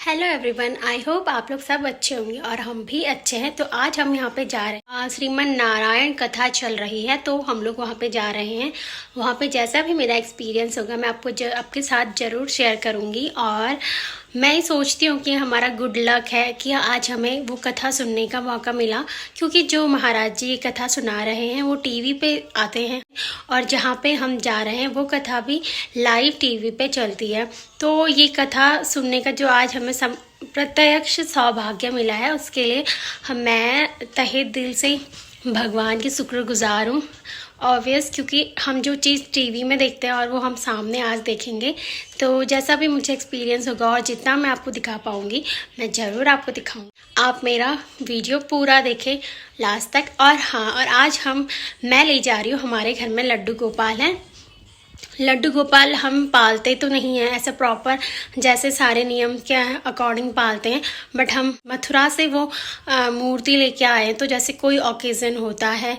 Hello everyone, I hope आप लोग सब अच्छे होंगे और हम भी अच्छे हैं। तो आज हम यहाँ पे जा रहे हैं, श्रीमन नारायण कथा चल रही है तो हम लोग वहाँ पे जा रहे हैं। वहाँ पे जैसा भी मेरा एक्सपीरियंस होगा मैं आपके साथ ज़रूर शेयर करूँगी। और मैं सोचती हूँ कि हमारा गुड लक है कि आज हमें वो कथा सुनने का मौका मिला, क्योंकि जो महाराज जी ये कथा सुना रहे हैं वो टीवी पे आते हैं और जहाँ पे हम जा रहे हैं वो कथा भी लाइव टीवी पे चलती है। तो ये कथा सुनने का जो आज हमें प्रत्यक्ष सौभाग्य मिला है, उसके लिए मैं तहे दिल से भगवान की शुक्रगुजार हूँ। ऑब्वियस, क्योंकि हम जो चीज़ टीवी में देखते हैं और वो हम सामने आज देखेंगे, तो जैसा भी मुझे एक्सपीरियंस होगा और जितना मैं आपको दिखा पाऊँगी मैं ज़रूर आपको दिखाऊँगी। आप मेरा वीडियो पूरा देखें लास्ट तक। और हाँ, और आज मैं ले जा रही हूँ, हमारे घर में लड्डू गोपाल हैं। लड्डू गोपाल हम पालते तो नहीं हैं ऐसे प्रॉपर जैसे सारे नियम के अकॉर्डिंग पालते हैं, बट हम मथुरा से वो मूर्ति लेके आए हैं। तो जैसे कोई ओकेज़न होता है,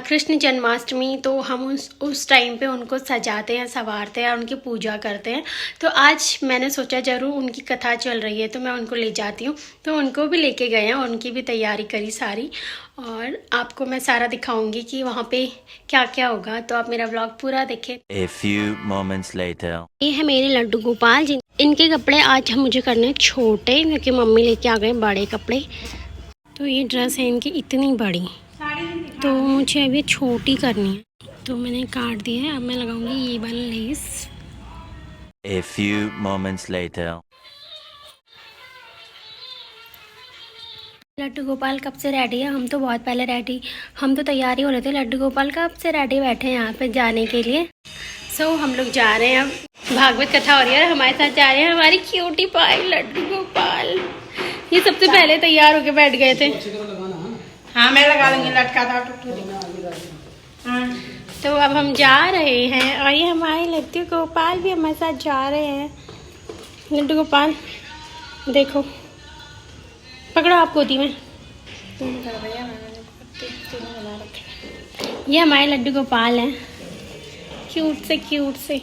कृष्ण जन्माष्टमी, तो हम उस टाइम पे उनको सजाते हैं, संवारते हैं और उनकी पूजा करते हैं। तो आज मैंने सोचा ज़रूर, उनकी कथा चल रही है तो मैं उनको ले जाती हूँ। तो उनको भी लेके गए हैं, उनकी भी तैयारी करी सारी, और आपको मैं सारा दिखाऊंगी कि वहाँ पे क्या क्या होगा। तो आप मेरा व्लॉग पूरा देखें। A few moments later. ये है मेरे लड्डू गोपाल जी। इनके कपड़े आज हम मुझे करने छोटे, क्योंकि मम्मी लेके आ गए बड़े कपड़े। तो ये ड्रेस है इनकी इतनी बड़ी, तो मुझे अभी छोटी करनी है, तो मैंने काट दी है। अब मैं लगाऊंगी ये वाला lace. A few moments later. Laddu Gopal कब से रेडी है? हम तो बहुत पहले रेडी, हम तो तैयारी हो रहे थे। लड्डू गोपाल कब से रेडी बैठे हैं यहाँ पे जाने के लिए। हम लोग जा रहे हैं। अब भागवत कथा हो रही है, हमारे साथ जा रहे हैं हमारी क्यूटी पाई लड्डू गोपाल। ये सबसे पहले तैयार होके बैठ गए थे। हाँ, मैं लगा लूंगी, लटका था। हाँ, तो अब हम जा रहे हैं और ये हमारे लड्डू गोपाल भी हमारे साथ जा रहे हैं। लड्डू गोपाल देखो, पकड़ो आप गोदी में। ये हमारे लड्डू गोपाल हैं, क्यूट से।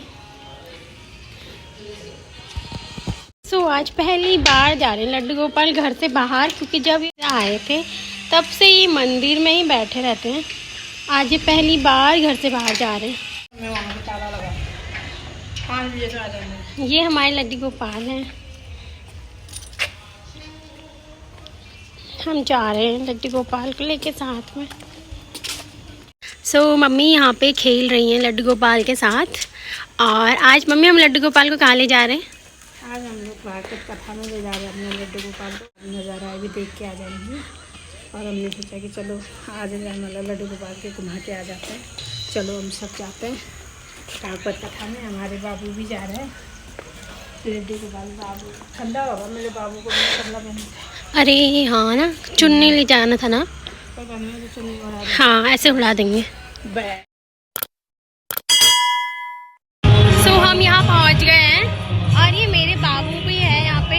आज पहली बार जा रहे हैं लड्डू गोपाल घर से बाहर, क्योंकि जब ये आए थे तब से ये मंदिर में ही बैठे रहते हैं। आज ये पहली बार घर से बाहर जा रहे हैं। मैं वहाँ पे ताला लगा 5 बजे से आ जाएंगे। ये हमारे लड्डू गोपाल हैं। हम जा रहे हैं लड्डू गोपाल को लेके साथ में। मम्मी यहाँ पे खेल रही हैं लड्डू गोपाल के साथ। और आज मम्मी हम लड्डू गोपाल को कहाँ ले जा रहे हैं? आज हम लोग भागवत कथा में ले जा रहे हैं अपने लड्डू गोपाल को। नज़ारा भी देख के आ जाएंगे। और हमने सोचा कि चलो आज वाला लड्डू गोपाल के घुमा के आ जाते हैं। चलो हम सब जाते हैं भागवत कथा में। हमारे बाबू भी जा रहे हैं। लड्डू गोपाल बाबू, ठंडा होगा मेरे बाबू को भी ठंडा पहनता। अरे हाँ ना, चुन्नी ले जाना था ना। हाँ, ऐसे उड़ा देंगे। हम यहाँ पहुँच गए हैं और ये मेरे बाबू भी है यहाँ पे।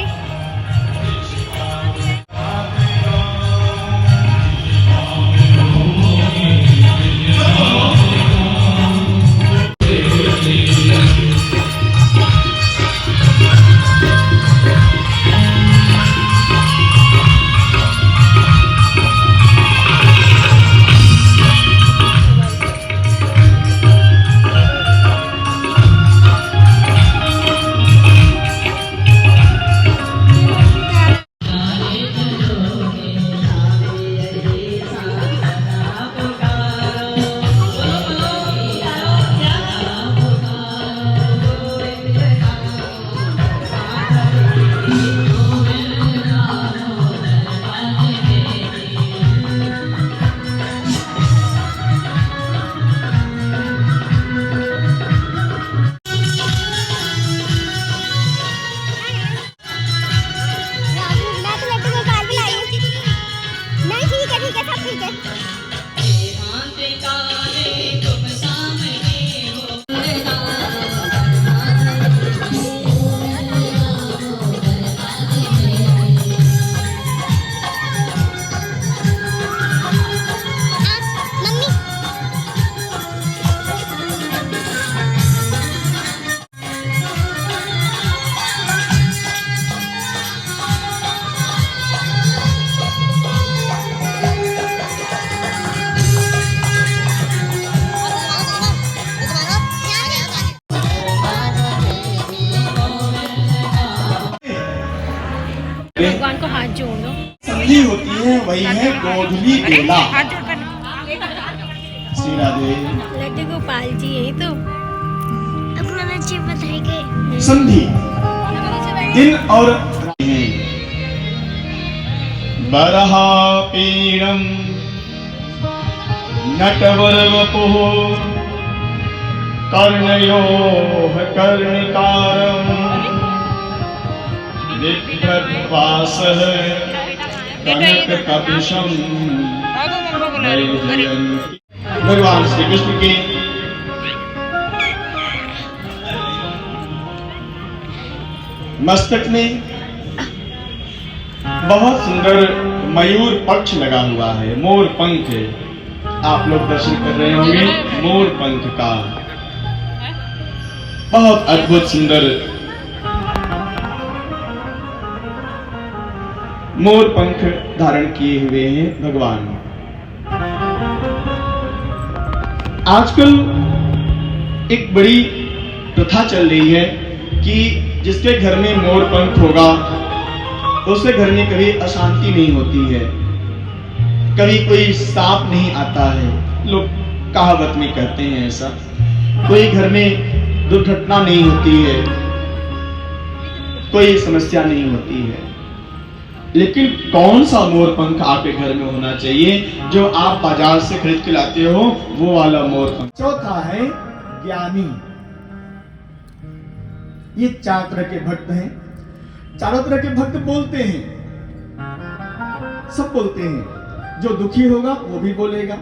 भगवान को हाथ जोड़ दो। संधि होती है वही है गोधुली बेला। श्री राधे। लड्डू गोपाल जी यही तो अपना लक्ष्य बताएंगे। संधि दिन और बरहा पीड़म नटवरवपुः कर्णयोः कर्णिकारम् बिभ्रद्वासः कनककपिशम् नयजयन्ति। भगवान श्री कृष्ण के मस्तक में बहुत सुंदर मयूर पक्ष लगा हुआ है, मोर पंख है। आप लोग दर्शन कर रहे होंगे मोर पंख का, बहुत अद्भुत सुंदर मोर पंख धारण किए हुए हैं भगवान। आजकल एक बड़ी प्रथा चल रही है कि जिसके घर में मोर पंख होगा उसके घर में कभी अशांति नहीं होती है, कभी कोई सांप नहीं आता है। लोग कहावत में कहते हैं ऐसा। कोई घर में दुर्घटना नहीं होती है, कोई समस्या नहीं होती है। लेकिन कौन सा मोर पंख आपके घर में होना चाहिए जो आप बाजार से खरीद के लाते हो, वो वाला मोर पंख। चौथा है ज्ञानी। ये चार तरह के भक्त हैं। चारों तरह के भक्त बोलते हैं, सब बोलते हैं। जो दुखी होगा वो भी बोलेगा,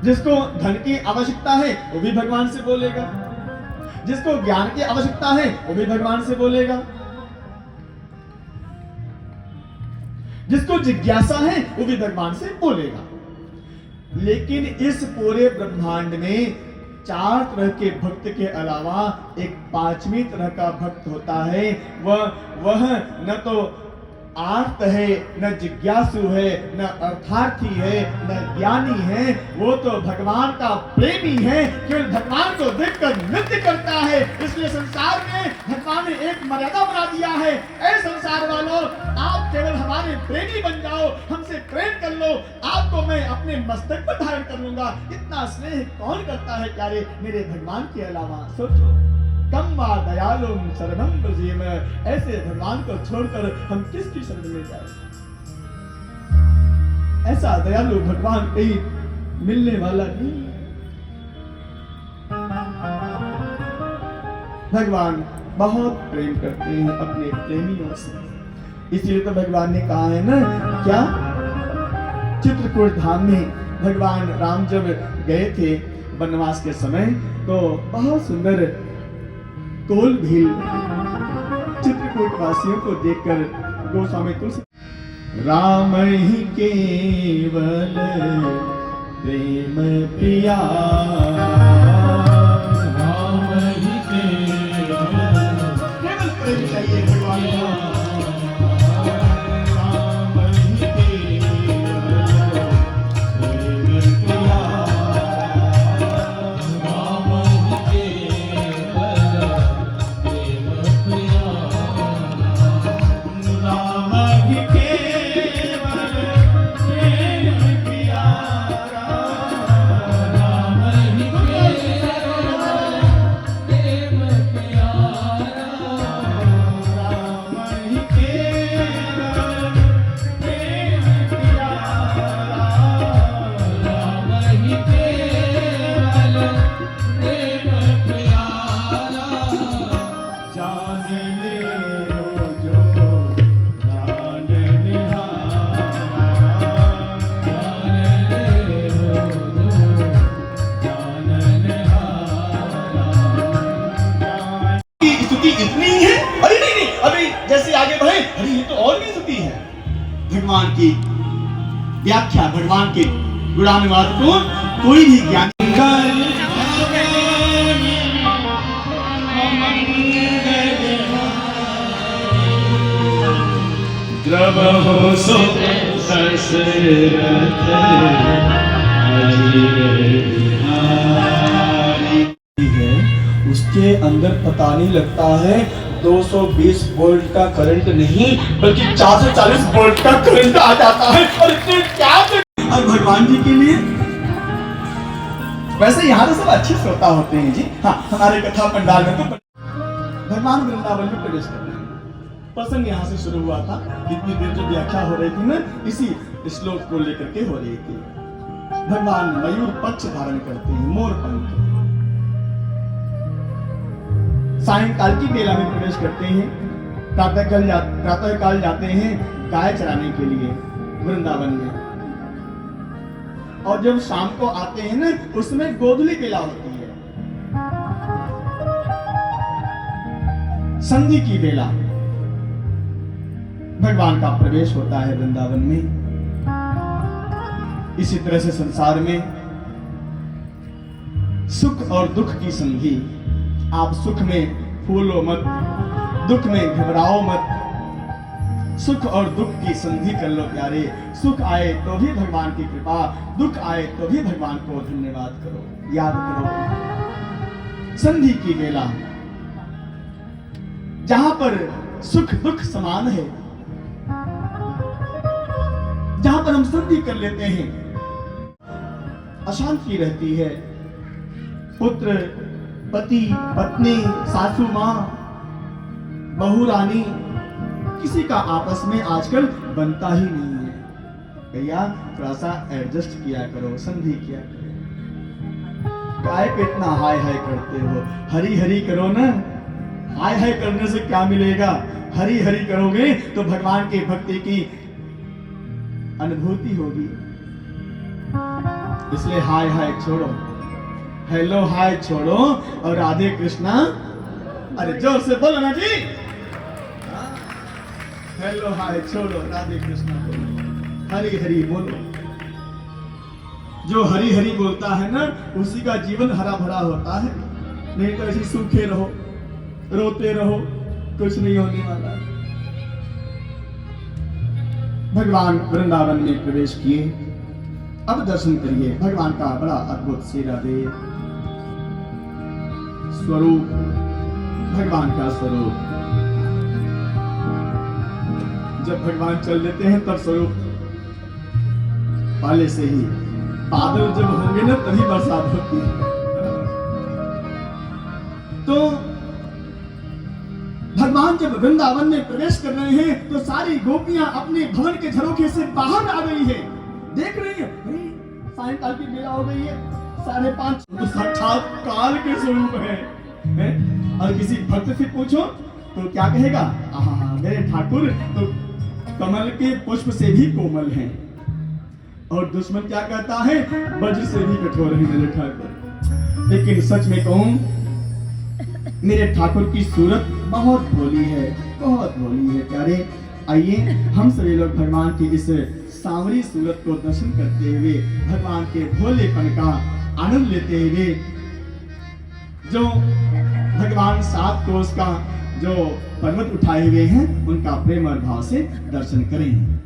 जिसको धन की आवश्यकता है वो भी भगवान से बोलेगा, जिसको ज्ञान की आवश्यकता है वो भी भगवान से बोलेगा, जिसको जिज्ञासा है वो भी भगवान से बोलेगा। लेकिन इस पूरे ब्रह्मांड में चार तरह के भक्त के अलावा एक पांचवी तरह का भक्त होता है। वह न तो आर्त है, न जिज्ञासु है, न अर्थार्थी है, न ज्ञानी है। वो तो भगवान का प्रेमी है, केवल भगवान को देखकर नृत्य करता है। इसलिए संसार में भगवान ने एक मर्यादा बना दिया है। ऐ संसार वालों, आप केवल हमारे प्रेमी बन जाओ, हमसे प्रेम कर लो, आपको मैं अपने मस्तक पर धारण कर लूंगा। इतना स्नेह कौन करता है प्यारे मेरे भगवान के अलावा? सोचो, कम वा दयालु शरणम ब्रजेम। ऐसे भगवान को छोड़कर हम किसकी शरण में जाए? ऐसा दयालु भगवान कहीं मिलने वाला नहीं। भगवान बहुत प्रेम करते हैं अपने प्रेमियों से। इसलिए तो भगवान ने कहा है ना, क्या चित्रकूट धाम में भगवान राम जब गए थे वनवास के समय, तो बहुत सुंदर कोल भील चित्रकूट वासियों को देखकर गोस्वामी तुलसी राम ही केवल प्रेम प्रिया, राम ही केवल प्रेम चाहिए भगवान का। इतनी है? अरे नहीं, अभी जैसे आगे बढ़े, अरे ये तो और भी स्तुति है। भगवान की व्याख्या, भगवान के गुणानुवाद को कोई भी ज्ञानी द्रवहो सो दशरथ है, उसके अंदर पता नहीं लगता है 220 वोल्ट का करंट नहीं बल्कि 440 वोल्ट का करंट आ जाता है। और इतने क्या और भगवान जी के लिए वैसे यहाँ तो सब अच्छे श्रोता होते हैं जी। हाँ, हमारे कथा पंडाल में तो भगवान वृंदावन में प्रवेश कर रहे हैं। प्रसंग यहाँ से शुरू हुआ था। इतनी देर जो व्याख्या हो रही थी ना, इसी श्लोक को लेकर के हो रही थी। भगवान मयूर पक्ष धारण करते हैं, मोर पंख। सायंकाल की बेला में प्रवेश करते हैं। प्रातः काल जाते हैं गाय चराने के लिए वृंदावन में। और जब शाम को आते हैं ना, उसमें गोधूली बेला होती है, संधि की बेला। भगवान का प्रवेश होता है वृंदावन में। इसी तरह से संसार में सुख और दुख की संधि। आप सुख में फूलो मत, दुख में घबराओ मत। सुख और दुख की संधि कर लो प्यारे। सुख आए तो भी भगवान की कृपा, दुख आए तो भी भगवान को धन्यवाद करो, याद करो। संधि की बेला, जहां पर सुख दुख समान है, जहां पर हम संधि कर लेते हैं, अशांति रहती है। पुत्र, पति, पत्नी, सासू मां, बहू रानी, किसी का आपस में आजकल बनता ही नहीं है। भैया थोड़ा सा एडजस्ट किया करो, संधि किया करो। काय पे इतना हाय हाय करते हो? हरी हरी करो ना। हाय हाय करने से क्या मिलेगा? हरी हरी करोगे तो भगवान की भक्ति की अनुभूति होगी। इसलिए हाय हाय छोड़ो, हेलो हाय छोड़ो और राधे कृष्णा, अरे जोर से बोलो ना जी। हेलो हाय छोड़ो, राधे कृष्णा बोलो, हरी हरी बोलो। जो हरी हरी बोलता है ना, उसी का जीवन हरा भरा होता है। नहीं तो ऐसे सूखे रहो, रोते रहो, कुछ नहीं होने वाला। भगवान वृंदावन में प्रवेश किए। अब दर्शन करिए भगवान का बड़ा अद्भुत सेरादेव स्वरूप, भगवान का स्वरूप। जब भगवान चल लेते हैं तब स्वरूप पहले से ही, बादल जब होंगे ना तभी बरसात होती है। तो भगवान जब वृंदावन में प्रवेश कर रहे हैं तो सारी गोपियां अपने भवन के झरोखे से बाहर आ गई है। देख रही है, सायंकाल की बेला हो गई है, 5:30। तो साक्षात काल के स्वरूप है। और किसी भक्त से पूछो तो क्या कहेगा? मेरे ठाकुर तो कमल के पुष्प से भी कोमल हैं। और दुश्मन क्या कहता है? वज्र से भी कठोर है मेरे ठाकुर। लेकिन सच में कहूं, मेरे ठाकुर की सूरत बहुत भोली है, बहुत भोली है प्यारे। आइए हम सभी लोग भगवान की इस सांवरी सूरत को दर्शन करते हुए भगवान के भोलेपन का आनंद लेते हुए, जो भगवान 7 कोस का जो पर्वत उठाए हुए हैं उनका प्रेम और भाव से दर्शन करें।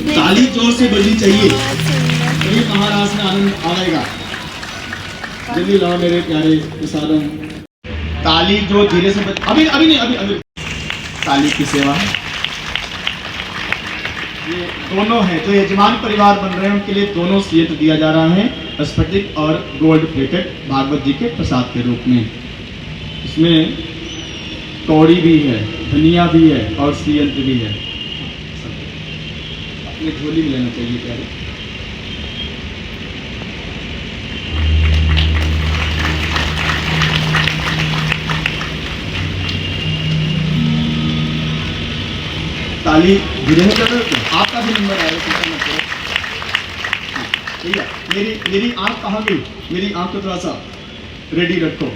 ताली जोर से बजनी चाहिए, तभी महाराज में आनंद आएगा। जल्दी लाओ मेरे प्यारे प्रसादम। ताली जो धीरे से अभी नहीं, ताली की सेवा। ये दोनों है जो यजमान परिवार बन रहे हैं, उनके लिए दोनों सेट दिया जा रहा है, स्फटिक और गोल्ड प्लेटेड, भागवत जी के प्रसाद के रूप में। इसमें कौड़ी भी है, धनिया भी है और श्रीयंत्र भी है। अपने झोली में लेना चाहिए प्यारे। ताली धीरे में चलो, आपका भी नंबर आएगा, चिंता मत करो। भैया मेरी आंख कहाँ गई? मेरी आंख को थोड़ा सा रेडी रखो।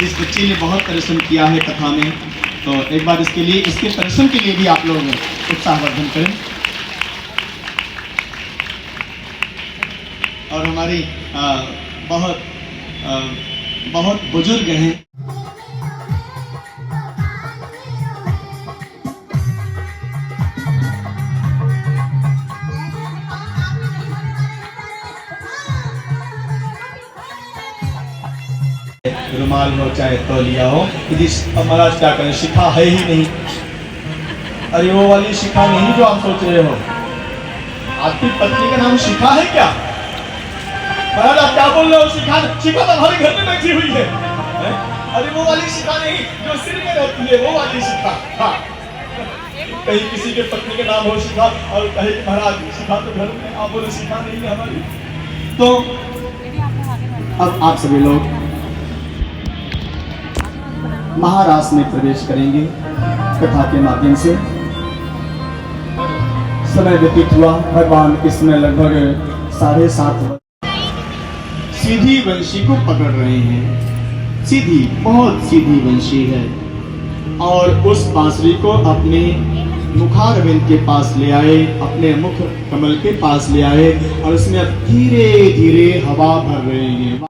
इस बच्ची ने बहुत परिश्रम किया है कथा में, तो एक बार इसके लिए, इसके परिश्रम के लिए भी आप लोग उत्साहवर्धन करें। और हमारी बहुत बुजुर्ग हैं। रुमाल हो चाहे तौलिया हो, यदि महाराज क्या करें, शिखा है ही नहीं। अरे वो वाली शिखा नहीं जो आप सोच रहे हो। आपकी पत्नी का नाम शिखा है क्या? महाराज आप क्या बोल रहे हो? शिखा शिखा तो हमारे घर में बैठी हुई है। अरे वो वाली शिखा नहीं जो सिर में रहती है, वो वाली शिखा। हाँ, कहीं किसी के पत्नी का नाम हो शिखा और कहे कि महाराज शिखा तो घर में, आप बोले शिखा नहीं है हमारी। तो अब आप सभी लोग महारास में प्रवेश करेंगे कथा के माध्यम से। समय व्यतीत हुआ, भगवान इसमें लगभग 7:30 सीधी वंशी को पकड़ रहे हैं। सीधी, बहुत सीधी वंशी है, और उस बांसुरी को अपने मुखारविंद के पास ले आए, अपने मुख कमल के पास ले आए, और उसमें अब धीरे धीरे हवा भर रहे हैं।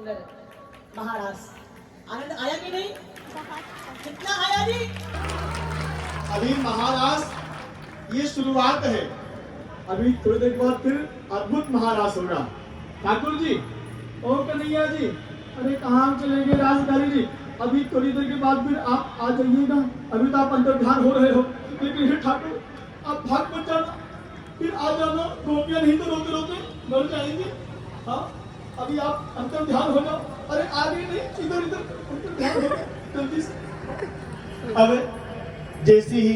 महाराज। आनंद आया कि नहीं? कितना आया जी? अभी महाराज ये शुरुआत है, अभी थोड़ी देर बाद फिर अद्भुत महाराज होगा। ठाकुर जी, ओ कन्हैया जी, अरे कहाँ चलेंगे राजधानी जी? अभी थोड़ी देर के बाद फिर आप आ जाइएगा। अभी तो आप अंतर ध्यान हो रहे हो, लेकिन हे ठाकुर आप भाग मत जाना, फिर आ जाना। गोपियां नहीं तो रोते रोते मर जाएंगे। हाँ, अभी आप अंतर ध्यान हो जाओ। अरे आगे नहीं, इधर इधर अंतर ध्यान हो जाओ जल्दी से। अब जैसे ही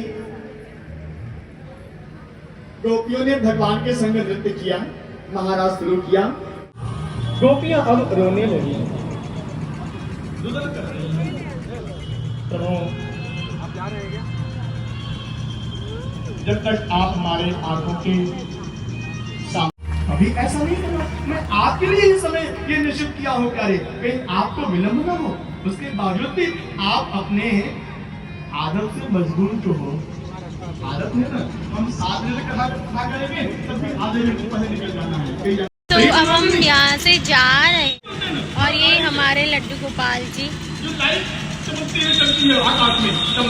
गोपियों ने भगवान के संग नृत्य किया, महाराज शुरू किया। गोपियां अब रोने लगी, रुदन कर रही हैं। जब तक आप हमारे आंखों के सामने, अभी ऐसा नहीं करना। मैं आपके लिए ही समय ये निश्चित किया हो, क्या रे कहीं आपको विलंब न हो। उसके बावजूद भी आप अपने आदत से मजबूर तो हो। आदत है ना, हम 7 बजे कथा करेंगे, तब भी आधे घंटे पहले निकल जाना है। तो अब हम यहाँ से जा रहे हैं और ये हमारे लड्डू गोपाल जी।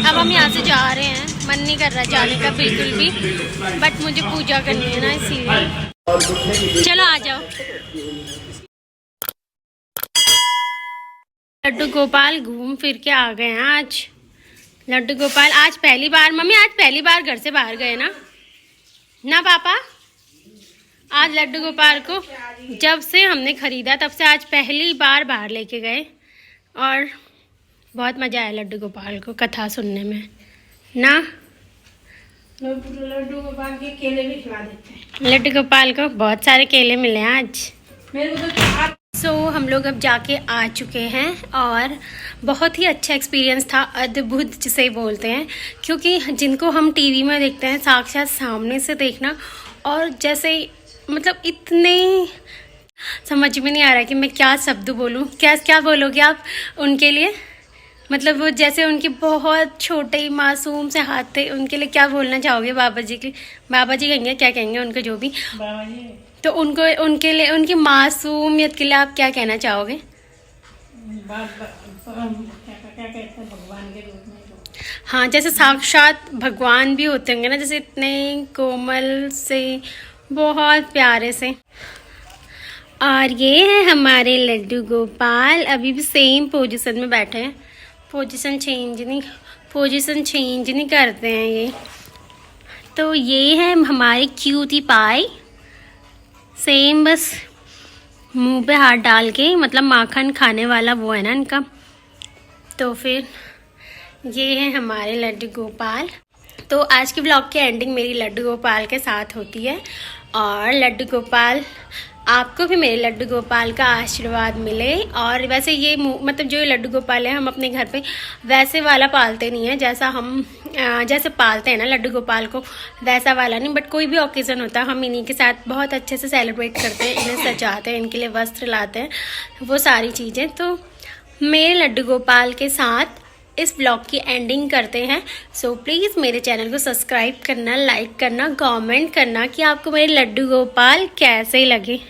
अब हम यहाँ से जा रहे हैं, मन नहीं कर रहा जाने का बिल्कुल भी, बट मुझे पूजा करनी है ना, इसीलिए। चलो आ जाओ। लड्डू गोपाल घूम फिर के आ गए हैं आज। लड्डू गोपाल आज पहली बार, मम्मी आज पहली बार घर से बाहर गए ना पापा? आज लड्डू गोपाल को जब से हमने खरीदा तब से आज पहली बार बाहर लेके गए और बहुत मज़ा आया लड्डू गोपाल को कथा सुनने में ना। लड्डू गोपाल के केले भी खिला देते हैं। लड्डू गोपाल को बहुत सारे केले मिले हैं आज। मेरे को तो सो हम लोग अब जाके आ चुके हैं और बहुत ही अच्छा एक्सपीरियंस था, अद्भुत जिसे बोलते हैं, क्योंकि जिनको हम टीवी में देखते हैं साक्षात सामने से देखना, और जैसे मतलब इतने समझ में नहीं आ रहा कि मैं क्या शब्द बोलूं। क्या बोलोगे आप उनके लिए? मतलब वो जैसे उनके बहुत छोटे मासूम से हाथ थे, उनके लिए क्या बोलना चाहोगे? बाबा जी कहेंगे, क्या कहेंगे उनको, जो भी, तो उनके लिए, उनकी मासूमियत के लिए आप क्या कहना चाहोगे? क्या कहते हैं, भगवान के रूप में। हाँ, जैसे साक्षात भगवान भी होते होंगे ना, जैसे इतने कोमल से, बहुत प्यारे से। और ये है हमारे लड्डू गोपाल, अभी भी सेम पोजीशन में बैठे हैं। पोजीशन चेंज नहीं करते हैं ये। तो ये है हमारे क्यूटी पाई, सेम बस मुंह पे हाथ डाल के, मतलब माखन खाने वाला वो है ना इनका। तो फिर ये है हमारे लड्डू गोपाल। तो आज की व्लॉग की एंडिंग मेरी लड्डू गोपाल के साथ होती है, और लड्डू गोपाल, आपको भी मेरे लड्डू गोपाल का आशीर्वाद मिले। और वैसे ये मतलब जो ये लड्डू गोपाल है, हम अपने घर पे वैसे वाला पालते नहीं है, जैसा हम जैसे पालते हैं ना लड्डू गोपाल को, वैसा वाला नहीं, बट कोई भी ओकेज़न होता है हम इन्हीं के साथ बहुत अच्छे से सेलिब्रेट करते हैं, इन्हें सजाते हैं, इनके लिए वस्त्र लाते हैं, वो सारी चीज़ें। तो मेरे लड्डू गोपाल के साथ इस ब्लॉग की एंडिंग करते हैं। सो प्लीज़ मेरे चैनल को सब्सक्राइब करना, लाइक करना, कमेंट करना कि आपको मेरे लड्डू गोपाल कैसे लगे।